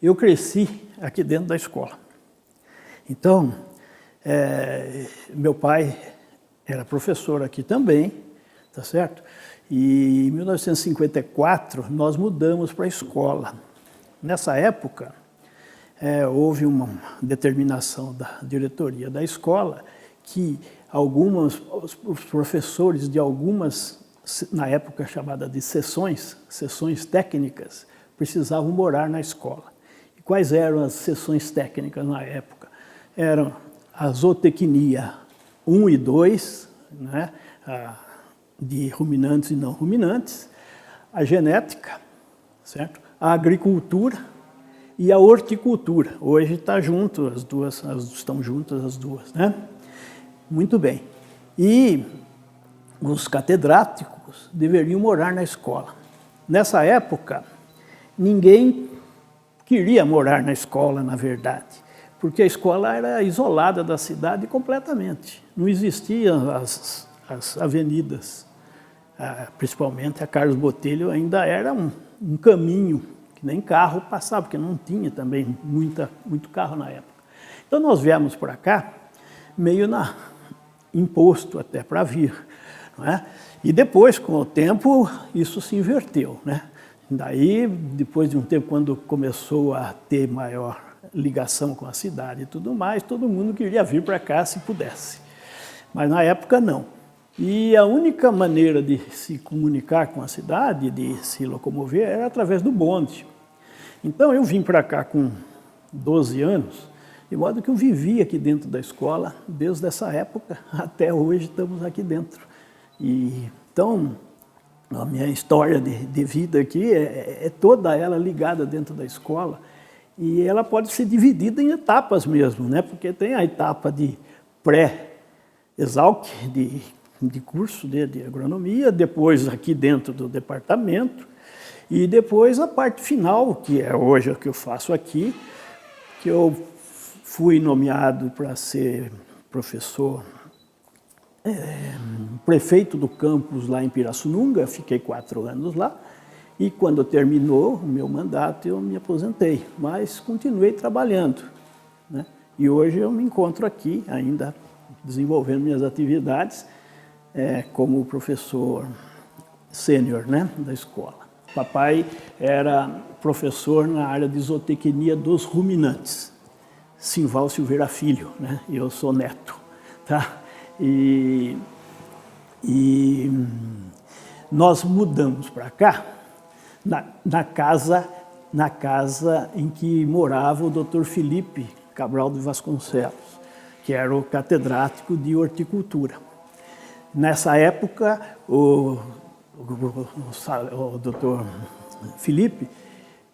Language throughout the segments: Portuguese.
Eu cresci aqui dentro da escola. Então, meu pai era professor aqui também, tá certo? E em 1954 nós mudamos para a escola. Nessa época, houve uma determinação da diretoria da escola que os professores de algumas, na época chamada de sessões técnicas, precisavam morar na escola. E quais eram as sessões técnicas na época? Eram a zootecnia 1 e 2, né, de ruminantes e não ruminantes, a genética, certo? A agricultura e a horticultura. Hoje está junto as duas, estão juntas as duas, né? Muito bem. E os catedráticos deveriam morar na escola. Nessa época, ninguém queria morar na escola, na verdade, porque a escola era isolada da cidade completamente. Não existiam as avenidas, principalmente a Carlos Botelho ainda era um caminho que nem carro passava, porque não tinha também muito carro na época. Então nós viemos para cá meio imposto até para vir, não é? E depois, com o tempo, isso se inverteu, né? Daí, depois de um tempo, quando começou a ter maior ligação com a cidade e tudo mais, todo mundo queria vir para cá se pudesse. Mas na época não. E a única maneira de se comunicar com a cidade, de se locomover, era através do bonde. Então eu vim para cá com 12 anos, de modo que eu vivi aqui dentro da escola, desde essa época até hoje estamos aqui dentro. E, então, a minha história de vida aqui é toda ela ligada dentro da escola, e ela pode ser dividida em etapas mesmo, né? Porque tem a etapa de pré-exalc, de curso de agronomia, depois aqui dentro do departamento, e depois a parte final, que é hoje o que eu faço aqui, que eu fui nomeado para ser professor, prefeito do campus lá em Pirassununga, fiquei 4 anos lá, e quando terminou o meu mandato eu me aposentei, mas continuei trabalhando, né? E hoje eu me encontro aqui ainda desenvolvendo minhas atividades como professor sênior, né, da escola. Papai era professor na área de zootecnia dos ruminantes, Simval Silveira Filho, né? E eu sou neto, tá? E nós mudamos para cá, na casa em que morava o Dr. Felipe Cabral de Vasconcelos, que era o catedrático de horticultura. Nessa época, o Dr. Felipe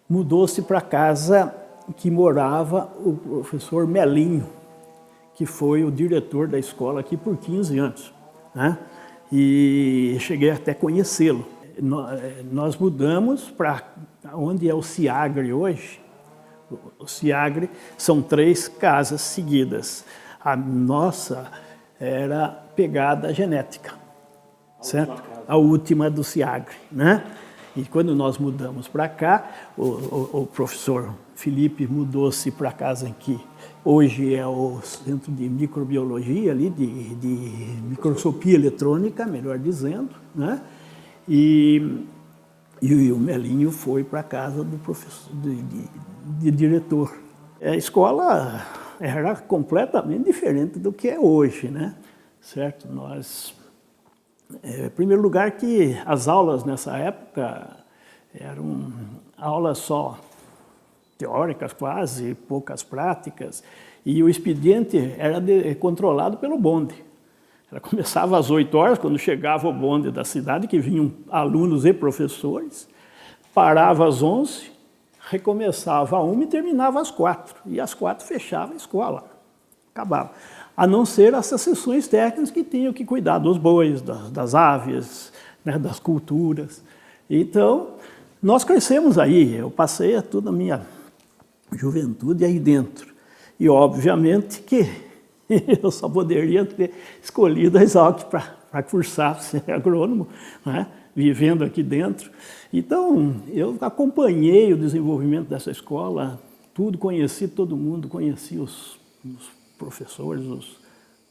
mudou-se para a casa que morava o professor Melinho, que foi o diretor da escola aqui por 15 anos, né? E cheguei até a conhecê-lo. Nós mudamos para onde é o Ciagre hoje. O Ciagre são 3 casas seguidas. A nossa era pegada genética, certo? A última do Ciagre, né? E quando nós mudamos para cá, o professor Felipe mudou-se para a casa em que hoje é o Centro de Microbiologia, ali, de microscopia eletrônica, melhor dizendo, né? E o Melinho foi para a casa do professor, de diretor. A escola era completamente diferente do que é hoje, né? Certo? Nós... em primeiro lugar que as aulas nessa época eram aulas só teóricas quase, poucas práticas, e o expediente era controlado pelo bonde. Ela começava às 8 horas, quando chegava o bonde da cidade, que vinham alunos e professores, parava às 11, recomeçava às 1 e terminava às 4. E às 4 fechava a escola, acabava. A não ser essas sessões técnicas que tinham que cuidar dos bois, das aves, né, das culturas. Então, nós crescemos aí, eu passei toda a minha juventude aí dentro. E, obviamente, que eu só poderia ter escolhido a Exalc para cursar, ser agrônomo, né, vivendo aqui dentro. Então, eu acompanhei o desenvolvimento dessa escola tudo, conheci todo mundo, conheci os professores,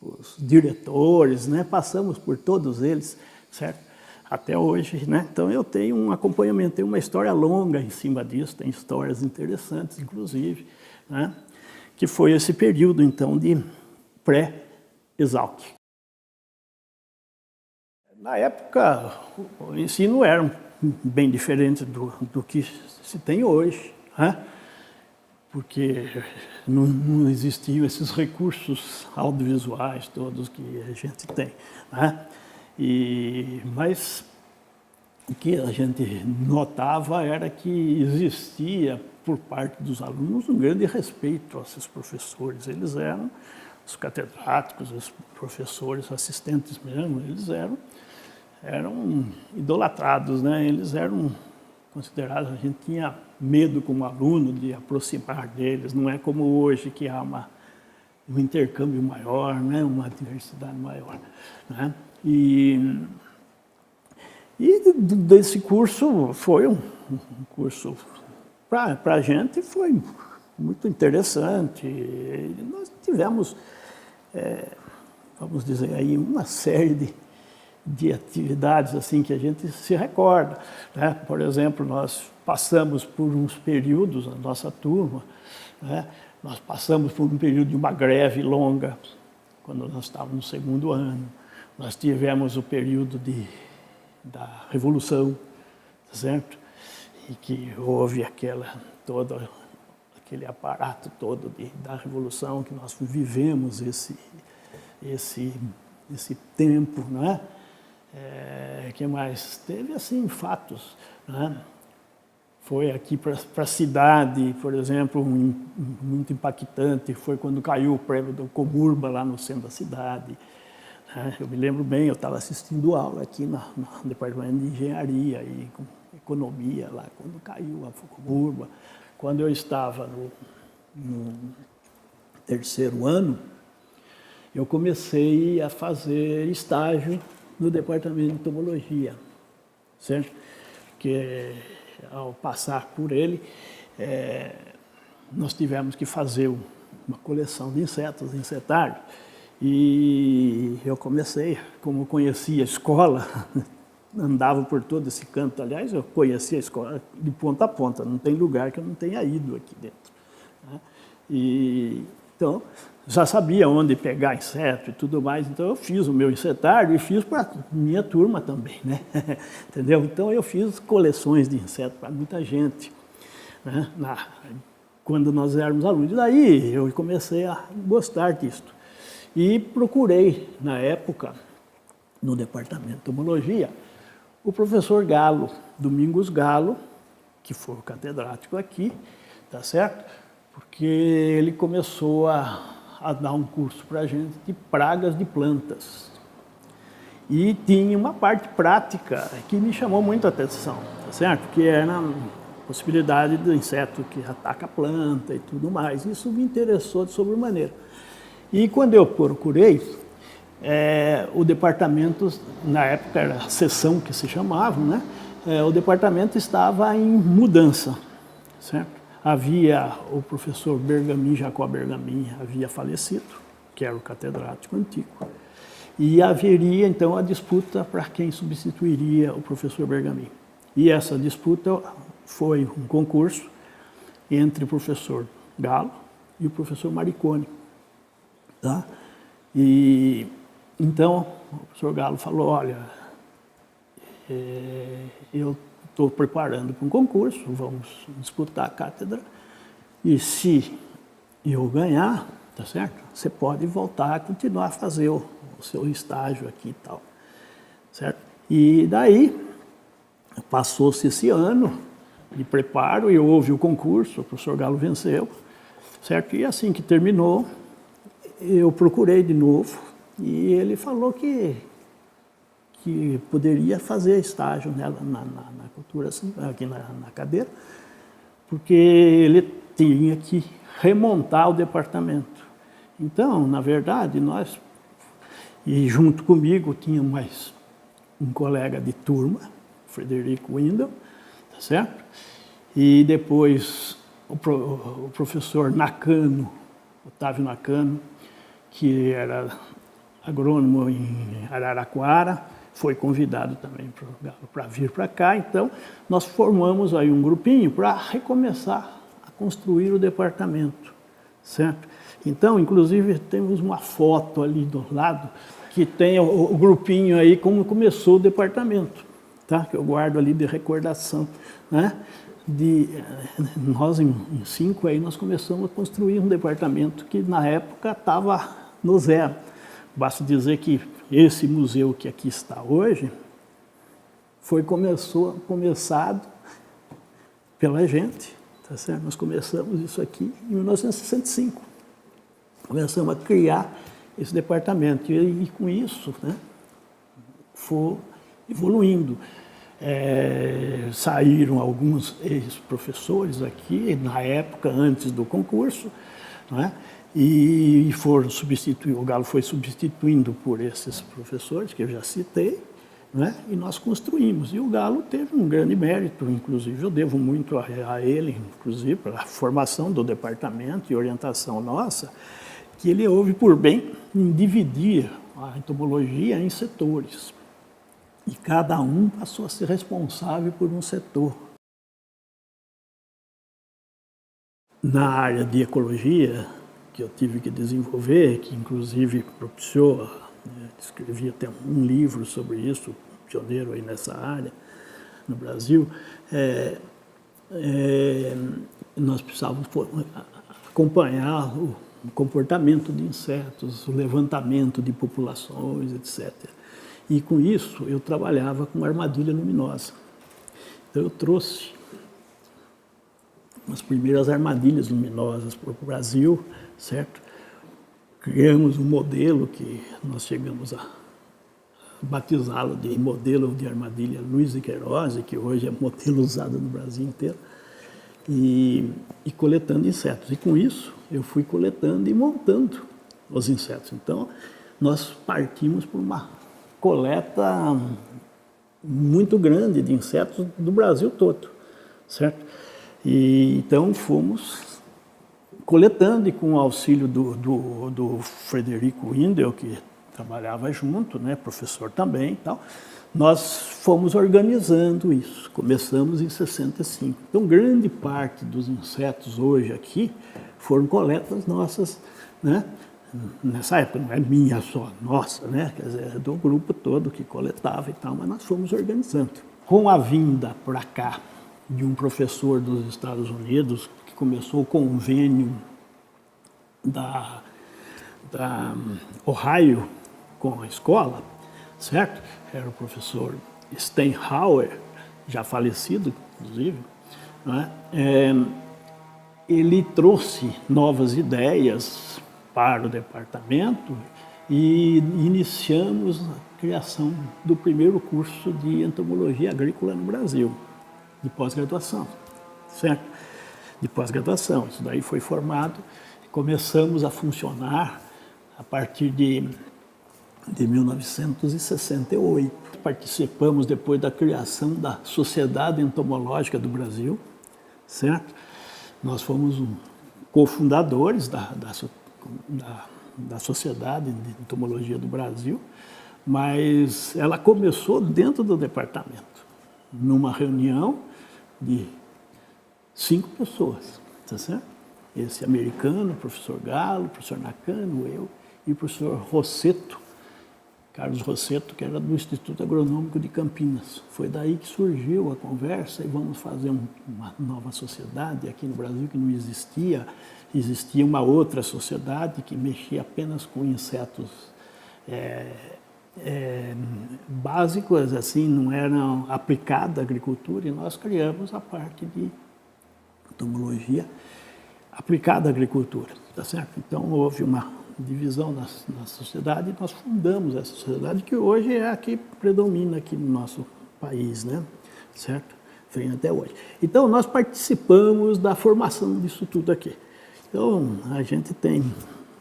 os diretores, né? Passamos por todos eles, certo? Até hoje, né? Então eu tenho um acompanhamento, tenho uma história longa em cima disso, tem histórias interessantes, inclusive, né? Que foi esse período, então, de pré-Exalc. Na época, o ensino era bem diferente do que se tem hoje, né? Porque não existiam esses recursos audiovisuais todos que a gente tem, né? Mas o que a gente notava era que existia, por parte dos alunos, um grande respeito a esses professores. Eles eram, os catedráticos, os professores, assistentes mesmo, eles eram idolatrados, né? Eles eram considerados, a gente tinha medo como aluno de aproximar deles, não é como hoje que há um intercâmbio maior, né? Uma diversidade maior, né? E desse curso foi um curso, para a gente foi muito interessante. Nós tivemos, vamos dizer aí, uma série de atividades assim que a gente se recorda, né? Por exemplo, nós passamos por uns períodos, a nossa turma, né? Nós passamos por um período de uma greve longa, quando nós estávamos no segundo ano. Nós tivemos o período da Revolução, certo? E que houve todo aquele aparato todo da Revolução, que nós vivemos esse tempo, né? Que mais? Teve, assim, fatos, né? Foi aqui para a cidade, por exemplo, muito impactante, foi quando caiu o prédio do Comurba lá no centro da cidade. Eu me lembro bem, eu estava assistindo aula aqui no departamento de engenharia e com economia lá, quando caiu a Comurba. Quando eu estava no terceiro ano, eu comecei a fazer estágio no departamento de entomologia, certo? Porque ao passar por ele, nós tivemos que fazer uma coleção de insetos, insetários, e eu comecei, como eu conhecia a escola, andava por todo esse canto, aliás, eu conhecia a escola de ponta a ponta, não tem lugar que eu não tenha ido aqui dentro, né? Então, já sabia onde pegar inseto e tudo mais, então eu fiz o meu insetário e fiz para minha turma também, né? Entendeu? Então eu fiz coleções de insetos para muita gente, né? Quando nós éramos alunos. Daí eu comecei a gostar disso. E procurei, na época, no departamento de entomologia, o professor Galo, Domingos Galo, que foi o catedrático aqui, tá certo? Porque ele começou a dar um curso para a gente de pragas de plantas. E tinha uma parte prática que me chamou muito a atenção, tá certo? Que era a possibilidade do inseto que ataca a planta e tudo mais. Isso me interessou de sobremaneira. E quando eu procurei, o departamento, na época era a seção que se chamava, né? O departamento estava em mudança, certo? Havia o professor Bergamin, Jacó Bergamin, havia falecido, que era o catedrático antigo. E haveria, então, a disputa para quem substituiria o professor Bergamin. E essa disputa foi um concurso entre o professor Galo e o professor Maricone. Tá? E então o professor Galo falou, olha, eu estou preparando para um concurso, vamos disputar a cátedra, e se eu ganhar, tá certo? Você pode voltar a continuar a fazer o seu estágio aqui e tal, certo? E daí, passou-se esse ano de preparo e houve o concurso, o professor Galo venceu, certo? E assim que terminou, eu procurei de novo e ele falou que poderia fazer estágio nela, na cultura, assim, aqui na cadeira, porque ele tinha que remontar o departamento. Então, na verdade, nós, e junto comigo tinha mais um colega de turma, Frederico Windel, tá certo? E depois o professor Nakano, Otávio Nakano, que era agrônomo em Araraquara, foi convidado também para vir para cá. Então, nós formamos aí um grupinho para recomeçar a construir o departamento, certo? Então, inclusive, temos uma foto ali do lado que tem o grupinho aí como começou o departamento, tá? Que eu guardo ali de recordação, né? Nós em 5 aí nós começamos a construir um departamento que na época estava no zero. Basta dizer que esse museu que aqui está hoje começado pela gente, tá certo? Nós começamos isso aqui em 1965. Começamos a criar esse departamento e com isso, né, foi evoluindo. Saíram alguns ex-professores aqui, na época, antes do concurso, né? E foram substituir, o Galo foi substituindo por esses professores que eu já citei, né? E nós construímos. E o Galo teve um grande mérito, inclusive eu devo muito a ele, inclusive pela formação do departamento e orientação nossa, que ele houve por bem em dividir a entomologia em setores. E cada um passou a ser responsável por um setor. Na área de ecologia, que eu tive que desenvolver, que inclusive propiciou, escrevi até um livro sobre isso, pioneiro aí nessa área no Brasil, nós precisávamos acompanhar o comportamento de insetos, o levantamento de populações, etc. E com isso eu trabalhava com armadilha luminosa. Então eu trouxe as primeiras armadilhas luminosas para o Brasil, certo? Criamos um modelo que nós chegamos a batizá-lo de modelo de armadilha Luiz de Queiroz, que hoje é modelo usado no Brasil inteiro, e coletando insetos. E com isso eu fui coletando e montando os insetos. Então nós partimos por uma coleta muito grande de insetos do Brasil todo, certo? E então fomos coletando e com o auxílio do Frederico Windel, que trabalhava junto, né, professor também e tal, nós fomos organizando isso. Começamos em 65. Então grande parte dos insetos hoje aqui foram coletas nossas, né? Nessa época não é minha só, nossa, né? Quer dizer, é do grupo todo que coletava e tal, mas nós fomos organizando. Com a vinda para cá de um professor dos Estados Unidos, que começou o convênio da Ohio com a escola, certo? Era o professor Steinhauer, já falecido, inclusive, né? Ele trouxe novas ideias para o departamento e iniciamos a criação do primeiro curso de entomologia agrícola no Brasil, de pós-graduação, certo? De pós-graduação. Isso daí foi formado e começamos a funcionar a partir de 1968. Participamos depois da criação da Sociedade Entomológica do Brasil, certo? Nós fomos cofundadores da Sociedade de Entomologia do Brasil, mas ela começou dentro do departamento, numa reunião de 5 pessoas, tá certo? Esse americano, o professor Galo, o professor Nakano, eu e o professor Rosseto, Carlos Rosseto, que era do Instituto Agronômico de Campinas. Foi daí que surgiu a conversa e vamos fazer uma nova sociedade aqui no Brasil que não existia. Existia uma outra sociedade que mexia apenas com insetos básicos, assim, não eram aplicados à agricultura, e nós criamos a parte de entomologia aplicada à agricultura, tá certo? Então houve uma divisão na sociedade e nós fundamos essa sociedade que hoje é a que predomina aqui no nosso país, né? Certo? Vem até hoje. Então nós participamos da formação disso tudo aqui. Então a gente tem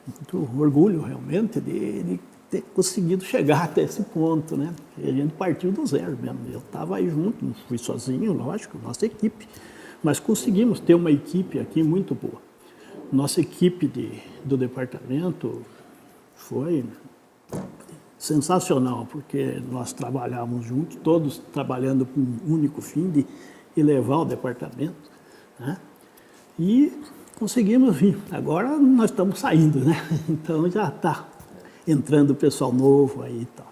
muito orgulho realmente de ter conseguido chegar até esse ponto, né? E a gente partiu do zero mesmo. Eu estava aí junto, não fui sozinho, lógico, nossa equipe. Mas conseguimos ter uma equipe aqui muito boa. Nossa equipe do departamento foi sensacional, porque nós trabalhávamos juntos, todos trabalhando com um único fim de elevar o departamento, né? E conseguimos vir. Agora nós estamos saindo, né? Então já está entrando o pessoal novo aí e tal.